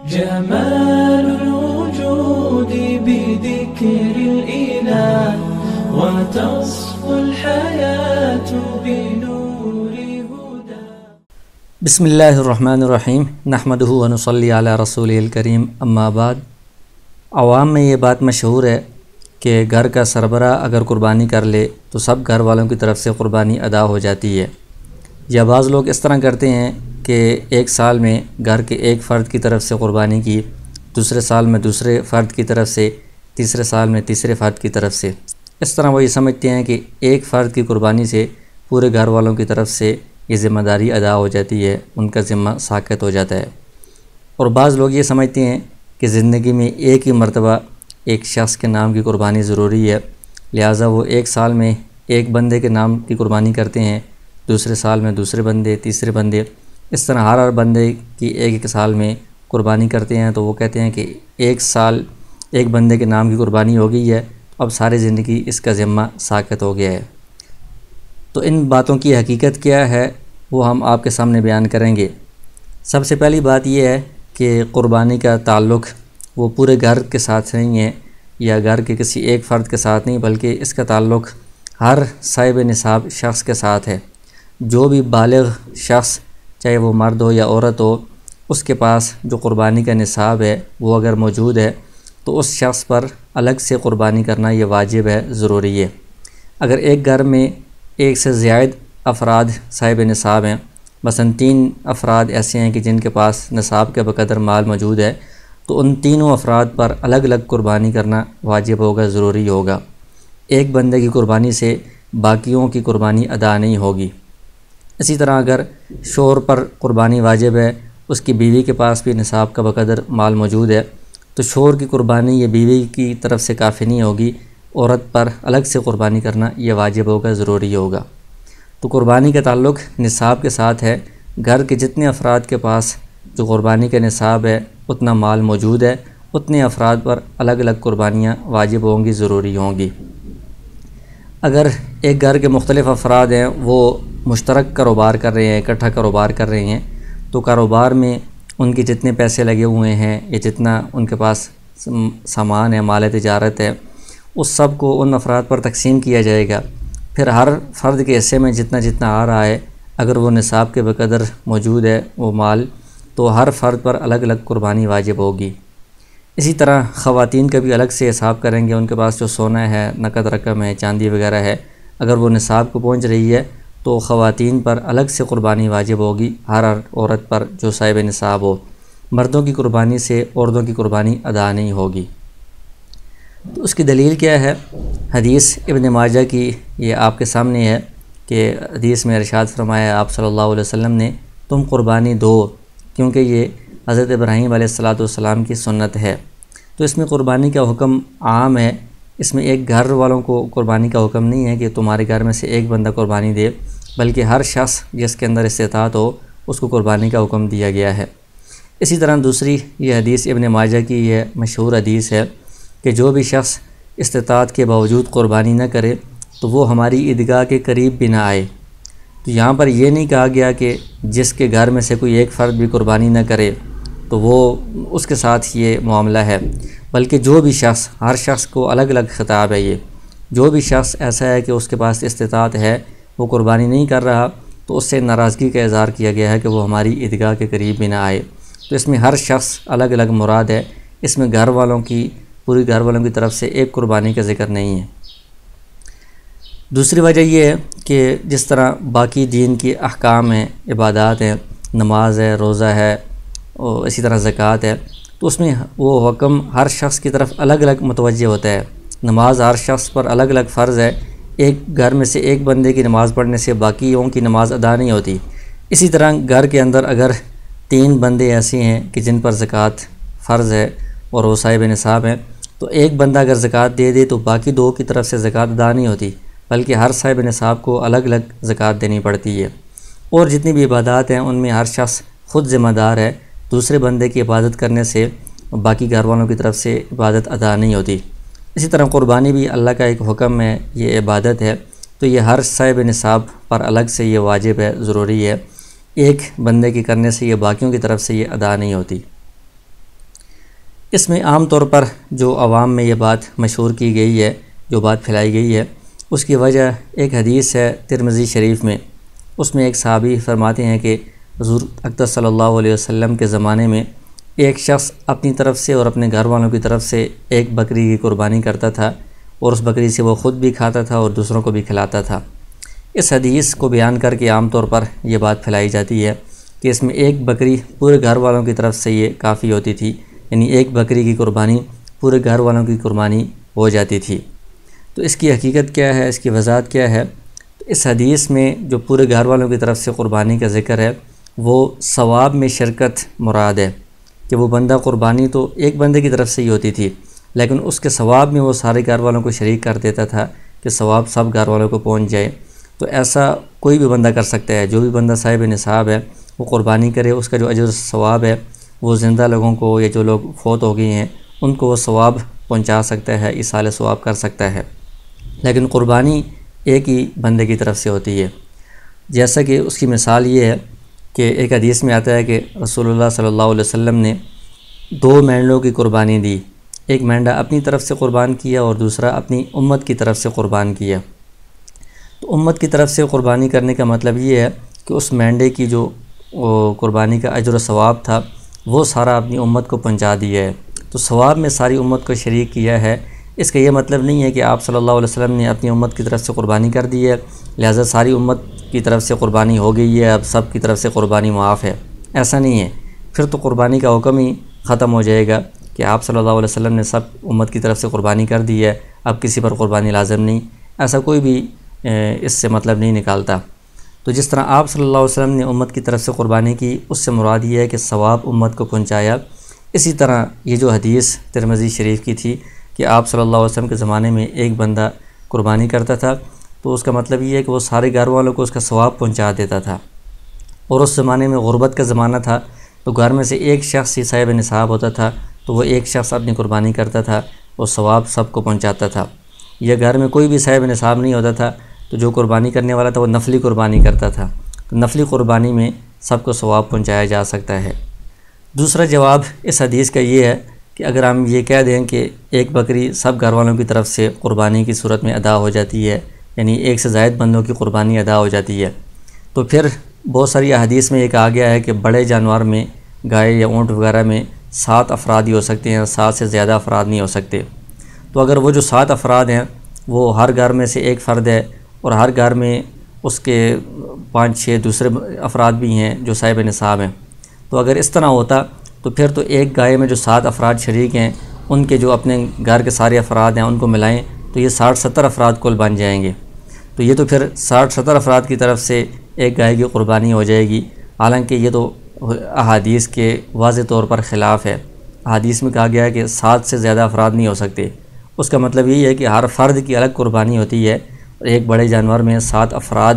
جمال الوجود بذكر الإله وتصفو الحياة بنور هدى. بسم اللہ الرحمن الرحیم نحمدہ ونصلی علی رسولہ الکریم اما بعد. عوام میں یہ بات مشہور ہے کہ گھر کا سربراہ اگر قربانی کر لے تو سب گھر والوں کی طرف سے قربانی ادا ہو جاتی ہے. یا بعض لوگ اس طرح کرتے ہیں کہ ایک سال میں گھر کے ایک فرد کی طرف سے قربانی کی، دوسرے سال میں دوسرے فرد کی طرف سے، تیسرے سال میں تیسرے فرد کی طرف سے. اس طرح وہ یہ سمجھتے ہیں کہ ایک فرد کی قربانی سے پورے گھر والوں کی طرف سے یہ ذمہ داری ادا ہو جاتی ہے، ان کا ذمہ ساقط ہو جاتا ہے. اور بعض لوگ یہ سمجھتے ہیں کہ زندگی میں ایک ہی مرتبہ ایک شخص کے نام کی قربانی ضروری ہے، لہٰذا وہ ایک سال میں ایک بندے کے نام کی قربانی کرتے ہیں، دوسرے سال میں دوسرے بندے، تیسرے بندے، اس طرح ہر بندے کی ایک سال میں قربانی کرتے ہیں. تو وہ کہتے ہیں کہ ایک سال ایک بندے کے نام کی قربانی ہو گئی ہے، اب ساری زندگی اس کا ذمہ ساقط ہو گیا ہے. تو ان باتوں کی حقیقت کیا ہے وہ ہم آپ کے سامنے بیان کریں گے. سب سے پہلی بات یہ ہے کہ قربانی کا تعلق وہ پورے گھر کے ساتھ نہیں ہے یا گھر کے کسی ایک فرد کے ساتھ نہیں، بلکہ اس کا تعلق ہر صاحب نصاب شخص کے ساتھ ہے. جو بھی بالغ شخص چاہے وہ مرد ہو یا عورت ہو، اس کے پاس جو قربانی کا نصاب ہے وہ اگر موجود ہے تو اس شخص پر الگ سے قربانی کرنا یہ واجب ہے، ضروری ہے. اگر ایک گھر میں ایک سے زائد افراد صاحب نصاب ہیں، مثلا 3 افراد ایسے ہیں کہ جن کے پاس نصاب کے بقدر مال موجود ہے، تو ان تینوں افراد پر الگ الگ قربانی کرنا واجب ہوگا، ضروری ہوگا. ایک بندے کی قربانی سے باقیوں کی قربانی ادا نہیں ہوگی. اسی طرح اگر شوہر پر قربانی واجب ہے، اس کی بیوی کے پاس بھی نصاب کا بقدر مال موجود ہے، تو شوہر کی قربانی یہ بیوی کی طرف سے کافی نہیں ہوگی، عورت پر الگ سے قربانی کرنا یہ واجب ہوگا، ضروری ہوگا. تو قربانی کا تعلق نصاب کے ساتھ ہے. گھر کے جتنے افراد کے پاس جو قربانی کا نصاب ہے اتنا مال موجود ہے، اتنے افراد پر الگ الگ قربانیاں واجب ہوں گی، ضروری ہوں گی. اگر ایک گھر کے مختلف افراد ہیں، وہ مشترک کاروبار کر رہے ہیں، اکٹھا کاروبار کر رہے ہیں، تو کاروبار میں ان کے جتنے پیسے لگے ہوئے ہیں یا جتنا ان کے پاس سامان ہے، مال تجارت ہے، اس سب کو ان افراد پر تقسیم کیا جائے گا. پھر ہر فرد کے حصے میں جتنا جتنا آ رہا ہے، اگر وہ نصاب کے بقدر موجود ہے وہ مال، تو ہر فرد پر الگ الگ قربانی واجب ہوگی. اسی طرح خواتین کا بھی الگ سے حساب کریں گے. ان کے پاس جو سونا ہے، نقد رقم ہے، چاندی وغیرہ ہے، اگر وہ نصاب کو پہنچ رہی ہے تو خواتین پر الگ سے قربانی واجب ہوگی، ہر عورت پر جو صاحب نصاب ہو. مردوں کی قربانی سے عورتوں کی قربانی ادا نہیں ہوگی. تو اس کی دلیل کیا ہے؟ حدیث ابن ماجہ کی یہ آپ کے سامنے ہے کہ حدیث میں ارشاد فرمایا آپ صلی اللہ علیہ وسلم نے، تم قربانی دو، کیونکہ یہ حضرت ابراہیم علیہ السلام کی سنت ہے. تو اس میں قربانی کا حکم عام ہے. اس میں ایک گھر والوں کو قربانی کا حکم نہیں ہے کہ تمہارے گھر میں سے ایک بندہ قربانی دے، بلکہ ہر شخص جس کے اندر استطاعت ہو اس کو قربانی کا حکم دیا گیا ہے. اسی طرح دوسری یہ حدیث ابن ماجہ کی یہ مشہور حدیث ہے کہ جو بھی شخص استطاعت کے باوجود قربانی نہ کرے تو وہ ہماری عیدگاہ کے قریب بھی نہ آئے. تو یہاں پر یہ نہیں کہا گیا کہ جس کے گھر میں سے کوئی ایک فرد بھی قربانی نہ کرے تو وہ اس کے ساتھ یہ معاملہ ہے، بلکہ جو بھی شخص، ہر شخص کو الگ الگ خطاب ہے. یہ جو بھی شخص ایسا ہے کہ اس کے پاس استطاعت ہے، وہ قربانی نہیں کر رہا، تو اس سے ناراضگی کا اظہار کیا گیا ہے کہ وہ ہماری عیدگاہ کے قریب بھی نہ آئے. تو اس میں ہر شخص الگ الگ مراد ہے. اس میں گھر والوں کی، پوری گھر والوں کی طرف سے ایک قربانی کا ذکر نہیں ہے. دوسری وجہ یہ ہے کہ جس طرح باقی دین کی احکام ہیں، عبادات ہیں، نماز ہے، روزہ ہے، اور اسی طرح زکوٰۃ ہے، تو اس میں وہ حکم ہر شخص کی طرف الگ الگ متوجہ ہوتا ہے. نماز ہر شخص پر الگ الگ فرض ہے. ایک گھر میں سے ایک بندے کی نماز پڑھنے سے باقیوں کی نماز ادا نہیں ہوتی. اسی طرح گھر کے اندر اگر 3 بندے ایسے ہیں کہ جن پر زکوٰۃ فرض ہے اور وہ صاحب نصاب ہیں، تو ایک بندہ اگر زکوٰۃ دے دے تو باقی 2 کی طرف سے زکوٰۃ ادا نہیں ہوتی، بلکہ ہر صاحب نصاب کو الگ الگ زکوٰۃ دینی پڑتی ہے. اور جتنی بھی عبادات ہیں ان میں ہر شخص خود ذمہ دار ہے. دوسرے بندے کی عبادت کرنے سے باقی گھر والوں کی طرف سے عبادت ادا نہیں ہوتی. اسی طرح قربانی بھی اللہ کا ایک حکم ہے، یہ عبادت ہے، تو یہ ہر صاحب نصاب پر الگ سے یہ واجب ہے، ضروری ہے. ایک بندے کی کرنے سے یہ باقیوں کی طرف سے یہ ادا نہیں ہوتی. اس میں عام طور پر جو عوام میں یہ بات مشہور کی گئی ہے، جو بات پھیلائی گئی ہے، اس کی وجہ ایک حدیث ہے ترمذی شریف میں۔ اس میں ایک صحابی فرماتے ہیں کہ حضور اقدس صلی اللہ علیہ وسلم کے زمانے میں ایک شخص اپنی طرف سے اور اپنے گھر والوں کی طرف سے ایک بکری کی قربانی کرتا تھا، اور اس بکری سے وہ خود بھی کھاتا تھا اور دوسروں کو بھی کھلاتا تھا۔ اس حدیث کو بیان کر کے عام طور پر یہ بات پھیلائی جاتی ہے کہ اس میں ایک بکری پورے گھر والوں کی طرف سے یہ کافی ہوتی تھی، یعنی ایک بکری کی قربانی پورے گھر والوں کی قربانی ہو جاتی تھی۔ تو اس کی حقیقت کیا ہے، اس کی وضاحت کیا ہے؟ اس حدیث میں جو پورے گھر والوں کی طرف سے قربانی کا ذکر ہے وہ ثواب میں شرکت مراد ہے، کہ وہ بندہ قربانی تو ایک بندے کی طرف سے ہی ہوتی تھی، لیکن اس کے ثواب میں وہ سارے گھر والوں کو شریک کر دیتا تھا کہ ثواب سب گھر والوں کو پہنچ جائے۔ تو ایسا کوئی بھی بندہ کر سکتا ہے، جو بھی بندہ صاحب نصاب ہے وہ قربانی کرے، اس کا جو اجر ثواب ہے وہ زندہ لوگوں کو یا جو لوگ فوت ہو گئے ہیں ان کو وہ ثواب پہنچا سکتا ہے، ایصال ثواب کر سکتا ہے، لیکن قربانی ایک ہی بندے کی طرف سے ہوتی ہے۔ جیسا کہ اس کی مثال یہ ہے کہ ایک حدیث میں آتا ہے کہ رسول اللہ صلی اللہ علیہ وسلم نے 2 مینڈوں کی قربانی دی، ایک مینڈا اپنی طرف سے قربان کیا اور دوسرا اپنی امت کی طرف سے قربان کیا۔ تو امت کی طرف سے قربانی کرنے کا مطلب یہ ہے کہ اس مینڈے کی جو قربانی کا اجر و ثواب تھا وہ سارا اپنی امت کو پہنچا دیا ہے، تو ثواب میں ساری امت کو شریک کیا ہے۔ اس کا یہ مطلب نہیں ہے کہ آپ صلی اللہ علیہ وسلم نے اپنی امت کی طرف سے قربانی کر دی ہے لہذا ساری امت کی طرف سے قربانی ہو گئی ہے، اب سب کی طرف سے قربانی معاف ہے، ایسا نہیں ہے۔ پھر تو قربانی کا حکم ہی ختم ہو جائے گا کہ آپ صلی اللہ علیہ وسلم نے سب امت کی طرف سے قربانی کر دی ہے، اب کسی پر قربانی لازم نہیں، ایسا کوئی بھی اس سے مطلب نہیں نکالتا۔ تو جس طرح آپ صلی اللہ علیہ وسلم نے امت کی طرف سے قربانی کی، اس سے مراد یہ ہے کہ ثواب امت کو پہنچایا۔ اسی طرح یہ جو حدیث ترمذی شریف کی تھی کہ آپ صلی اللہ علیہ وسلم کے زمانے میں ایک بندہ قربانی کرتا تھا، تو اس کا مطلب یہ ہے کہ وہ سارے گھر والوں کو اس کا ثواب پہنچا دیتا تھا، اور اس زمانے میں غربت کا زمانہ تھا، تو گھر میں سے ایک شخص ہی صاحب نصاب ہوتا تھا، تو وہ ایک شخص اپنی قربانی کرتا تھا اور ثواب سب کو پہنچاتا تھا۔ یا گھر میں کوئی بھی صاحب نصاب نہیں ہوتا تھا تو جو قربانی کرنے والا تھا وہ نفلی قربانی کرتا تھا، تو نفلی قربانی میں سب کو ثواب پہنچایا جا سکتا ہے۔ دوسرا جواب اس حدیث کا یہ ہے کہ اگر ہم یہ کہہ دیں کہ ایک بکری سب گھر والوں کی طرف سے قربانی کی صورت میں ادا ہو جاتی ہے، یعنی ایک سے زائد بندوں کی قربانی ادا ہو جاتی ہے، تو پھر بہت ساری احادیث میں یہ کہا گیا ہے کہ بڑے جانور میں گائے یا اونٹ وغیرہ میں 7 افراد ہی ہو سکتے ہیں، 7 سے زیادہ افراد نہیں ہو سکتے۔ تو اگر وہ جو 7 افراد ہیں وہ ہر گھر میں سے ایک فرد ہے اور ہر گھر میں اس کے 5-6 دوسرے افراد بھی ہیں جو صاحب نصاب ہیں، تو اگر اس طرح ہوتا تو پھر تو ایک گائے میں جو 7 افراد شریک ہیں ان کے جو اپنے گھر کے سارے افراد ہیں ان کو ملائیں تو یہ 60-70 افراد کل بن جائیں گے، تو یہ تو پھر 60-70 افراد کی طرف سے ایک گائے کی قربانی ہو جائے گی، حالانکہ یہ تو احادیث کے واضح طور پر خلاف ہے۔ احادیث میں کہا گیا ہے کہ 7 سے زیادہ افراد نہیں ہو سکتے، اس کا مطلب یہی ہے کہ ہر فرد کی الگ قربانی ہوتی ہے، اور ایک بڑے جانور میں 7 افراد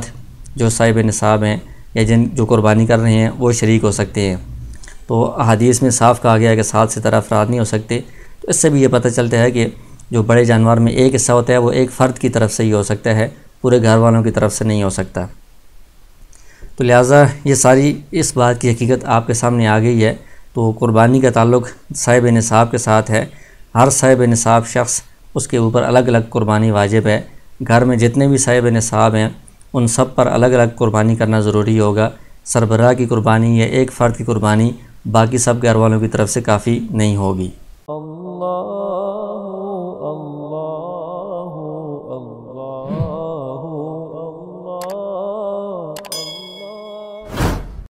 جو صاحب نصاب ہیں یا جو قربانی کر رہے ہیں وہ شریک ہو سکتے ہیں۔ تو احادیث میں صاف کہا گیا ہے کہ 7 سے زیادہ افراد نہیں ہو سکتے، تو اس سے بھی یہ پتہ چلتا ہے کہ جو بڑے جانور میں ایک حصہ ہوتا ہے وہ ایک فرد کی طرف سے ہی ہو سکتا ہے، پورے گھر والوں کی طرف سے نہیں ہو سکتا۔ تو لہٰذا یہ ساری اس بات کی حقیقت آپ کے سامنے آ گئی ہے۔ تو قربانی کا تعلق صاحب نصاب کے ساتھ ہے، ہر صاحب نصاب شخص اس کے اوپر الگ الگ قربانی واجب ہے، گھر میں جتنے بھی صاحب نصاب ہیں ان سب پر الگ الگ قربانی کرنا ضروری ہوگا، سربراہ کی قربانی یا ایک فرد کی قربانی باقی سب گھر والوں کی طرف سے کافی نہیں ہوگی۔ اللہ اللہ اللہ